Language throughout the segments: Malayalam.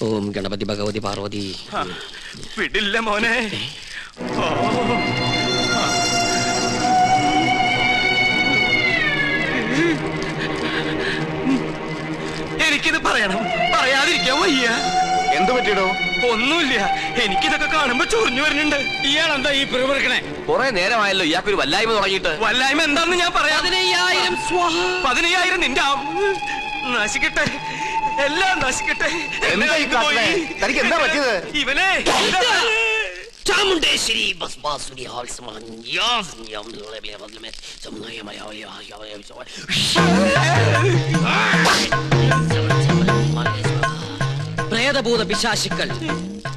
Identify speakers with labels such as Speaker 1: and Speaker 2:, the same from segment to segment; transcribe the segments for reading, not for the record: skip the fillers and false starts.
Speaker 1: ഓം ഗണപതി ഭഗവതി പാർവതി.
Speaker 2: വിടില്ല മോനെ. എനിക്കിത് പറയണം, പറയാതിരിക്കാൻ വയ്യ.
Speaker 3: എന്ത് പറ്റിയിടോ?
Speaker 2: ഒന്നുമില്ല, എനിക്കിതൊക്കെ കാണുമ്പോ ചൊറിഞ്ഞു വരുന്നുണ്ട്.
Speaker 4: ഇയാളെന്താ ഈ പിറുപിറുക്കണേ?
Speaker 3: കുറെ നേരമായല്ലോ ഇയാൾക്കൊരു വല്ലായ്മ തുടങ്ങിയിട്ട്.
Speaker 2: വല്ലായ്മ എന്താന്ന് ഞാൻ പറയാം.
Speaker 1: 15,000
Speaker 2: നിന്റെ നശിക്കട്ടെ, എല്ലാം നശിക്കട്ടെ.
Speaker 3: തനിക്ക് എന്താ പറ്റിയത്?
Speaker 2: ഇവനെ
Speaker 1: ചാമുണ്ടേശ്വരി പ്രേതഭൂത പിശാചുക്കൾ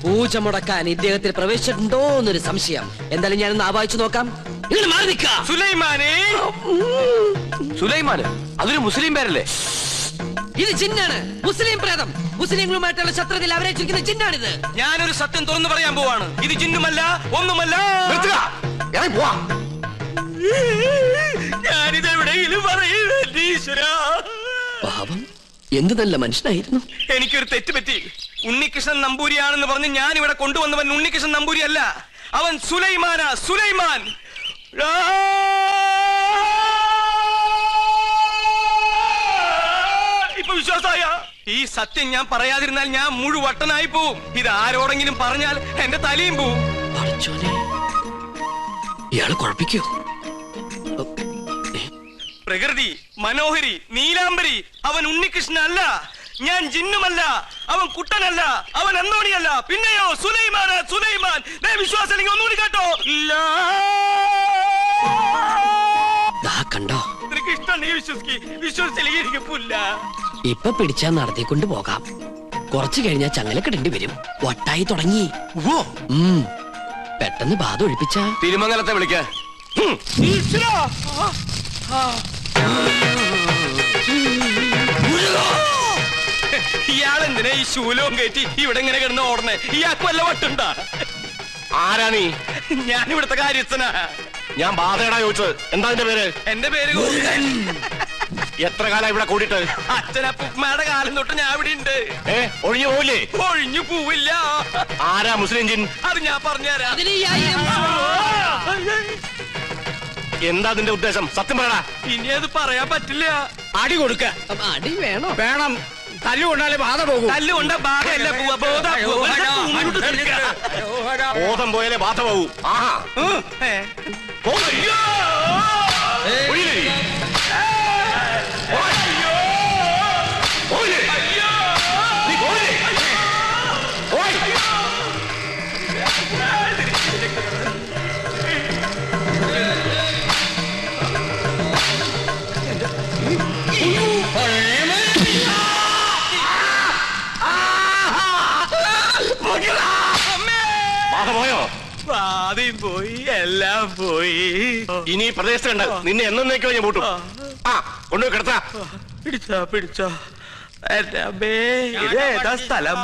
Speaker 1: പൂജ മുടക്കാൻ ഇദ്ദേഹത്തിൽ പ്രവേശിച്ചിട്ടുണ്ടോ എന്നൊരു സംശയം. എന്തായാലും ഞാനൊന്ന് ആവാഹിച്ചു നോക്കാം. നിങ്ങൾ മാറി നിൽക്ക.
Speaker 2: സുലൈമാനെ.
Speaker 3: സുലൈമാന്? അതൊരു മുസ്ലിം പേരല്ലേ?
Speaker 1: ഇത് ജിന്നാണ്, മുസ്ലിം പ്രേതം. മുസ്ലിങ്ങളുമായിട്ടുള്ള ശത്രുതയിൽ അവരെ ചുരുക്കുന്ന ജിന്നാണിത്.
Speaker 2: ഞാനൊരു സത്യം തുറന്നു പറയാൻ പോവാണ്. ഇത് ജിന്നുമല്ല, ഒന്നുമല്ല. ഞാനിത് എവിടെയെങ്കിലും പറയൂരാ.
Speaker 1: പാപം, എന്ത് നല്ല മനുഷ്യനായിരുന്നു.
Speaker 2: എനിക്കൊരു തെറ്റ് പറ്റി. ഉണ്ണികൃഷ്ണൻ നമ്പൂരിയാണെന്ന് പറഞ്ഞ് ഞാൻ ഇവിടെ കൊണ്ടുവന്നവൻ ഉണ്ണികൃഷ്ണൻ നമ്പൂരി അല്ല, അവൻ സുലൈമാനാ. സുലൈമാൻ. ഇപ്പൊ വിശ്വാസായ? ഈ സത്യം ഞാൻ പറയാതിരുന്നാൽ ഞാൻ മുഴുവട്ടനായി പോവും. ഇത് ആരോടെങ്കിലും പറഞ്ഞാൽ എന്റെ തലയും പോവും.
Speaker 1: ഇയാള് കുഴപ്പിക്കോ?
Speaker 2: പ്രകൃതി, മനോഹരി, നീലാംബരി, അവൻ ഉണ്ണികൃഷ്ണൻ അല്ല. ഞാൻ ജിന്നുമല്ല, അവൻ കുട്ടനല്ല, അവൻ അന്തോണിയല്ല. പിന്നെയോ സുലൈമാൻ. സുലൈമാൻ. വിശ്വാസം ഒന്നുകൂടി കേട്ടോ.
Speaker 1: കണ്ടോ?
Speaker 2: നിനക്ക് ഇഷ്ടം നീ വിശ്വസിച്ചില്ല.
Speaker 1: ഇപ്പൊ പിടിച്ചാ നടത്തിക്കൊണ്ട് പോകാം. കുറച്ചു കഴിഞ്ഞാൽ ചങ്ങലക്കിടേണ്ടി വരും. വട്ടായി തുടങ്ങി. പെട്ടെന്ന് ബാധ ഒഴിപ്പിച്ച
Speaker 3: തിരുമംഗലത്തെ വിളിക്ക.
Speaker 2: ഇയാളെന്തിനാ ഈ ശൂലവും കയറ്റി ഇവിടെ ഇങ്ങനെ കിടന്ന് ഓടണേ? ഇയാൾക്ക് വല്ല വട്ടുണ്ടാ?
Speaker 3: ആരാ നീ?
Speaker 2: ഞാൻ ഇവിടുത്തെ കാര്യസ്ഥനാ.
Speaker 3: ഞാൻ ബാധയടാ ചോദിച്ചത്. എന്താ നിന്റെ പേര്?
Speaker 2: എന്റെ പേര്
Speaker 3: എത്ര കാലം ഇവിടെ കൂടിയിട്ട്?
Speaker 2: അച്ഛനപ്പുമ്മയുടെ കാലം തൊട്ട് ഞാൻ ഇവിടെ ഉണ്ട്.
Speaker 3: ഒഴിഞ്ഞു പോവില്ലേ?
Speaker 2: ഒഴിഞ്ഞു പോവില്ല.
Speaker 3: ആരാ മുസ്ലിം ജിൻ?
Speaker 2: അത് ഞാൻ പറഞ്ഞുതരാം.
Speaker 3: എന്താ നിന്റെ ഉദ്ദേശം? സത്യം പറയടാ.
Speaker 2: ഇനി അത് പറയാൻ പറ്റില്ല.
Speaker 4: അടി കൊടുക്ക.
Speaker 1: അടി വേണോ?
Speaker 4: വേണം. തല്ലുകൊണ്ടാലേ ബാധ പോകും.
Speaker 2: തല്ലുകൊണ്ട ബാധയല്ല പോവാ.
Speaker 3: ബോധം പോയാലേ ബാധ പോകൂ. ആഹാ. പോയോ?
Speaker 2: ആദ്യം പോയി, എല്ലാം പോയി.
Speaker 3: ഇനി പ്രദേശത്തുണ്ട്. നിന്നെ എന്നേക്കോ ഞാൻ പൂട്ടും. കൊണ്ടുപോയി കിടത്താ.
Speaker 2: പിടിച്ചോ. ഇതേതാ സ്ഥലം?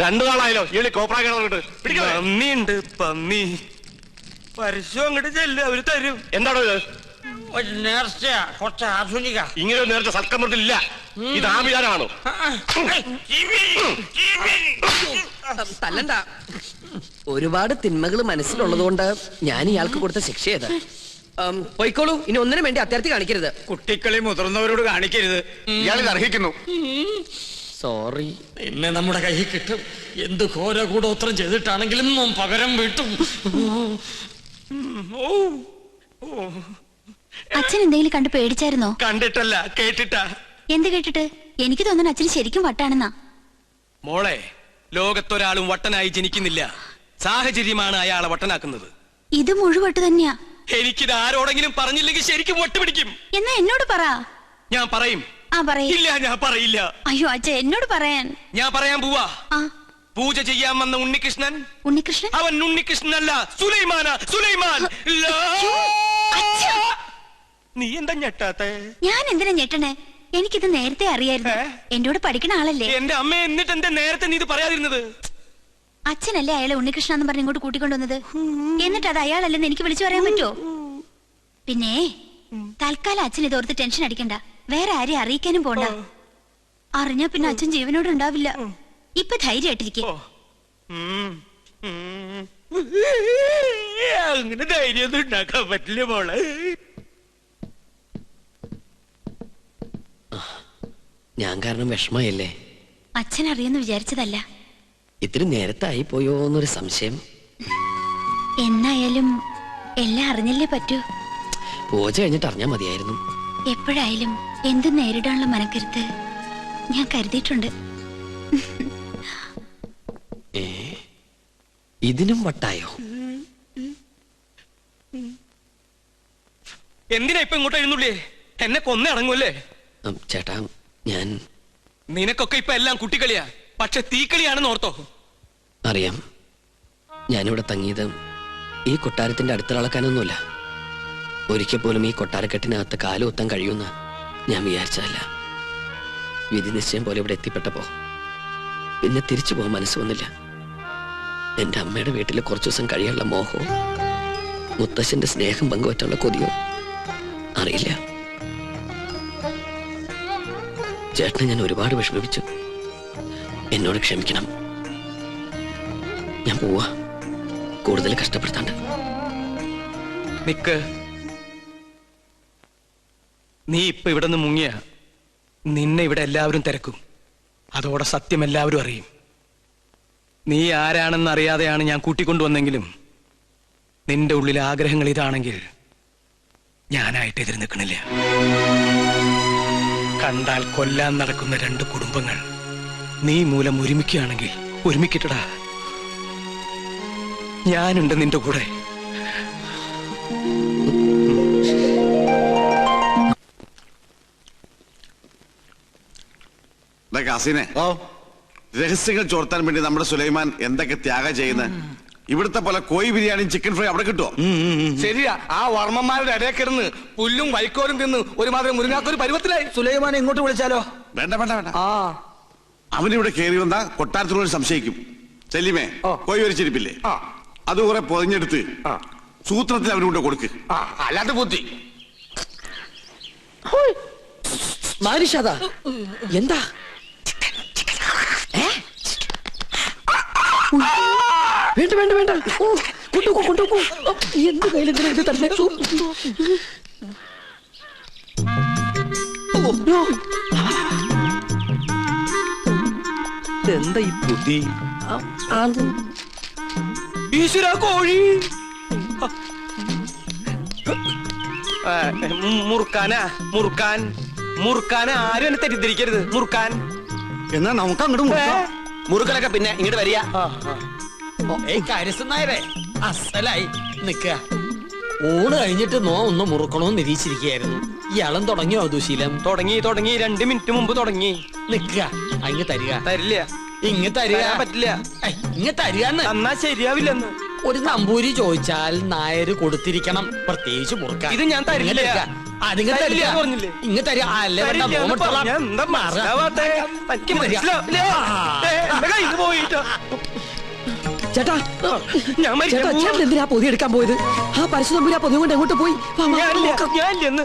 Speaker 3: 2 നാളായല്ലോ ഈ കോപ്രാക്കിട്ട്.
Speaker 2: പന്നിയുണ്ട്, പന്നി. പരസ്യം അങ്ങോട്ട് ചെല്ല്, അവര് തരും.
Speaker 3: എന്താണോ ഇത്?
Speaker 4: നേർച്ച കുറച്ച് ആധുനിക.
Speaker 3: ഇങ്ങനെ ഒരു നേരത്തെ സൽക്കമൃത്തില്ല. ഇത് ആഭിചാരമാണോ?
Speaker 1: തല്ലണ്ട. ഒരുപാട് തിന്മകൾ മനസ്സിലുള്ളതുകൊണ്ട് ഞാൻ ഇയാൾക്ക് കൊടുത്ത ശിക്ഷ ചെയ്ത് പോയിക്കോളൂ. ഇനി ഒന്നിനും വേണ്ടി അത്യാർത്ഥി കാണിക്കരുത്.
Speaker 4: കുട്ടികളെ മുതിർന്നവരോട് കാണിക്കരുത്.
Speaker 3: ഇയാളിത് അർഹിക്കുന്നു.
Speaker 1: സോറി.
Speaker 4: പിന്നെ നമ്മുടെ കയ്യിൽ കിട്ടും. എന്ത് ഘോര കൂടോത്രം ചെയ്തിട്ടാണെങ്കിലും പകരം വീട്ടും.
Speaker 5: അച്ഛൻ എന്തെങ്കിലും കണ്ട് പേടിച്ചായിരുന്നോ?
Speaker 2: കണ്ടിട്ടല്ല, കേട്ടിട്ടാ.
Speaker 5: എന്ത് കേട്ടിട്ട്? എനിക്ക് തോന്നുന്നു അച്ഛന് ശരിക്കും വട്ടാണെന്നാ.
Speaker 2: മോളെ, ലോകത്തൊരാളും വട്ടനായി ജനിക്കുന്നില്ല. സാഹചര്യമാണ് അയാളെ വട്ടനാക്കുന്നത്.
Speaker 5: ഇത് മുഴുവട്ട് തന്നെയാ.
Speaker 2: എനിക്കിത് ആരോടെങ്കിലും പറഞ്ഞില്ലെങ്കിൽ ശരിക്കും വട്ടുപിടിക്കും.
Speaker 5: എന്നാ എന്നോട് പറ.
Speaker 2: ഞാൻ പറയും. ഇല്ല, ഞാൻ പറയില്ല.
Speaker 5: അയ്യോ അച്ഛ, എന്നോട് പറയാൻ.
Speaker 2: ഞാൻ പറയാൻ പോവാ. പൂജ ചെയ്യാൻ വന്ന ഉണ്ണികൃഷ്ണൻ.
Speaker 5: ഉണ്ണികൃഷ്ണൻ?
Speaker 2: അവൻ ഉണ്ണികൃഷ്ണൻ അല്ല, സുലൈമാനാ. സുലൈമാൻ. നീ എന്താ ഞെട്ടാത്തെ?
Speaker 5: ഞാൻ എന്തിനാ ഞെട്ടണേ? എനിക്കിത് നേരത്തെ അറിയായിരുന്നു. എന്നോട് പഠിക്കണ ആളല്ലേ.
Speaker 2: എന്റെ അമ്മ, എന്നിട്ട് എന്താ നേരത്തെ നീ ഇത് പറയാതിരുന്നത്?
Speaker 5: അച്ഛനല്ലേ അയാളെ ഉണ്ണികൃഷ്ണ എന്ന് പറഞ്ഞ് ഇങ്ങോട്ട് കൂട്ടിക്കൊണ്ടുവന്നത്. എന്നിട്ട് അത് അയാളല്ലെന്ന് എനിക്ക് വിളിച്ചു പറയാൻ പറ്റുമോ? പിന്നെ തൽക്കാലം അച്ഛൻ ഇതോർത്ത് ടെൻഷൻ അടിക്കണ്ട. വേറെ ആരെയും അറിയിക്കാനും പോണ്ട. അറിഞ്ഞാ പിന്നെ അച്ഛൻ ജീവനോട് ഉണ്ടാവില്ല. ഇപ്പൊ ധൈര്യമായിട്ടിരിക്കെ.
Speaker 2: അങ്ങനെ ധൈര്യമൊന്നും ഉണ്ടാക്കാൻ പറ്റില്ല മോളെ.
Speaker 1: ഞാൻ കാരണം വിഷമയല്ലേ?
Speaker 5: അച്ഛൻ അറിയുമെന്ന് വിചാരിച്ചതല്ല.
Speaker 1: ഇത്തിരി നേരത്തായി പോയോ എന്നൊരു സംശയം.
Speaker 5: എന്നായാലും എല്ലാം അറിഞ്ഞല്ലേ പറ്റൂ.
Speaker 1: പൂജ കഴിഞ്ഞിട്ട് അറിഞ്ഞാ മതിയായിരുന്നു.
Speaker 5: എപ്പോഴായാലും എന്തും നേരിടാനുള്ള മനക്കരുത്ത് ഞാൻ കരുതിയിട്ടുണ്ട്.
Speaker 1: ഇതിനും വട്ടായോ?
Speaker 2: എന്തിനാ ഇപ്പൊ ഇങ്ങോട്ട് എഴുന്നള്ളിയേ? എന്നെ കൊന്നടങ്ങൂല്ലേ?
Speaker 1: ചേട്ടാ, ഞാൻ
Speaker 2: നിനക്കൊക്കെ ഇപ്പൊ എല്ലാം കുട്ടിക്കളിയാ, പക്ഷെ തീക്കളിയാണെന്ന് ഓർത്തോ?
Speaker 1: അറിയാം. ഞാനിവിടെ തങ്ങിയത് ഈ കൊട്ടാരത്തിന്റെ അടുത്തിളക്കാനൊന്നുമില്ല. ഒരിക്കൽ പോലും ഈ കൊട്ടാരക്കെട്ടിനകത്ത് കാലുകുത്താൻ കഴിയുമെന്ന് ഞാൻ വിചാരിച്ചതല്ല. വിധി നിശ്ചയം പോലെ ഇവിടെ എത്തിപ്പെട്ടപ്പോ പിന്നെ തിരിച്ചു പോകാൻ മനസ്സ് വന്നില്ല. എന്റെ അമ്മയുടെ വീട്ടിൽ കുറച്ചു ദിവസം കഴിയാനുള്ള മോഹവും മുത്തശ്ശന്റെ സ്നേഹം പങ്കുവറ്റുള്ള കൊതിയോ അറിയില്ല. ചേട്ടനെ ഞാൻ ഒരുപാട് വിഷമിപ്പിച്ചു. എന്നോട് ക്ഷമിക്കണം. ഞാൻ പോവാ, കൂടുതൽ കഷ്ടപ്പെടുത്താണ്ട്.
Speaker 2: നിക്ക്, നീ ഇപ്പൊ ഇവിടെ നിന്ന് മുങ്ങിയ നിന്നെ ഇവിടെ എല്ലാവരും തിരക്കും. അതോടെ സത്യം എല്ലാവരും അറിയും. നീ ആരാണെന്ന് അറിയാതെയാണ് ഞാൻ കൂട്ടിക്കൊണ്ടുവന്നെങ്കിലും നിന്റെ ഉള്ളിലെ ആഗ്രഹങ്ങൾ ഇതാണെങ്കിൽ ഞാനായിട്ട് എതിര് നിൽക്കണില്ല. കണ്ടാൽ കൊല്ലാൻ നടക്കുന്ന രണ്ട് കുടുംബങ്ങൾ നീ മൂലം ഒരുമിക്കുകയാണെങ്കിൽ ഒരുമിക്കട്ടടാ. ഞാനുണ്ട് നിന്റെ കൂടെ.
Speaker 6: കാസിനെ, രഹസ്യങ്ങൾ ചോർത്താൻ വേണ്ടി നമ്മുടെ സുലൈമാൻ എന്തൊക്കെ ത്യാഗം ചെയ്യുന്നത്. ഇവിടുത്തെ പോലെ കോഴി ബിരിയാണിയും ചിക്കൻ ഫ്രൈ അവിടെ കിട്ടുമോ?
Speaker 2: ശരിയാ, ആ വർമ്മന്മാരുടെ ഇടയിൽ കിടന്ന് പുല്ലും വൈക്കോലും തിന്ന് ഒരുമാതിരി മുരുങ്ങാത്തൊരു പരുവത്തിലായി. സുലൈമാനെ ഇങ്ങോട്ട് വിളിച്ചാലോ?
Speaker 6: വേണ്ട വേണ്ട വേണ്ട. അവനിവിടെ കയറി വന്ന കൊട്ടാരത്തിനോട് സംശയിക്കും. ചെല്ലിമേ, കോഴി വരിച്ചിരിപ്പില്ലേ, അത് കുറെ പൊതിഞ്ഞെടുത്ത് സൂത്രത്തിൽ അവനുകൊണ്ട് കൊടുക്ക്.
Speaker 2: അല്ലാതെ ബുദ്ധി
Speaker 1: മാനുഷാദാ, എന്താ? വേണ്ട വേണ്ട വേണ്ട, കൊണ്ടുപോ കൊണ്ടുപോ. എന്ത് കയ്യിലെന്തിനാ ഇത് തന്നെ?
Speaker 2: എന്താ ഈ ബുദ്ധി? ഈശ്വര, കോഴി മുറുക്കാനാ? മുറുക്കാൻ മുറുക്കാനെ ആരും എന്നെ തെറ്റിദ്ധരിക്കരുത്. മുറുക്കാൻ
Speaker 3: എന്നാ നമുക്ക് അങ്ങോട്ട്
Speaker 2: മുറുക്കലൊക്കെ പിന്നെ ഇങ്ങോട്ട് വരിക.
Speaker 4: കാര്യസ്ഥനായരെ അസലായി നിക്ക. ഊണ് കഴിഞ്ഞിട്ട് ഒന്ന് മുറുക്കണോന്ന് നിരീക്ഷിച്ചിരിക്കുകയായിരുന്നു. ഇയാളും തുടങ്ങിയോ ദുശീലം?
Speaker 2: തുടങ്ങി 2 മിനിറ്റ് മുമ്പ് തുടങ്ങി.
Speaker 4: നിക്ക, അങ്ങ് തരിക.
Speaker 2: തരില്ല.
Speaker 4: ഇങ്ങ് തരിക.
Speaker 2: പറ്റില്ല.
Speaker 4: ഇങ്ങ് തരികന്ന്.
Speaker 2: എന്നാ ശരിയാവില്ലെന്ന്.
Speaker 4: ഒരു നമ്പൂരി ചോദിച്ചാൽ നായര് കൊടുത്തിരിക്കണം, പ്രത്യേകിച്ച് മുറുക്കാൻ.
Speaker 2: ഇത് ഞാൻ തരില്ല.
Speaker 4: അതിങ്ങ് തരില്ല. ഇങ്ങ് തരിക. അല്ലേ
Speaker 1: ചേട്ടാ,
Speaker 2: ഞാൻ
Speaker 1: ചേട്ടാ, ചേട്ടൻ എന്തിനാ പൊതി എടുക്കാൻ പോയത്? ആ പരശുതമ്പുരാ പൊതി കൊണ്ട് എങ്ങോട്ട് പോയി?
Speaker 2: ഞാനില്ലെന്ന്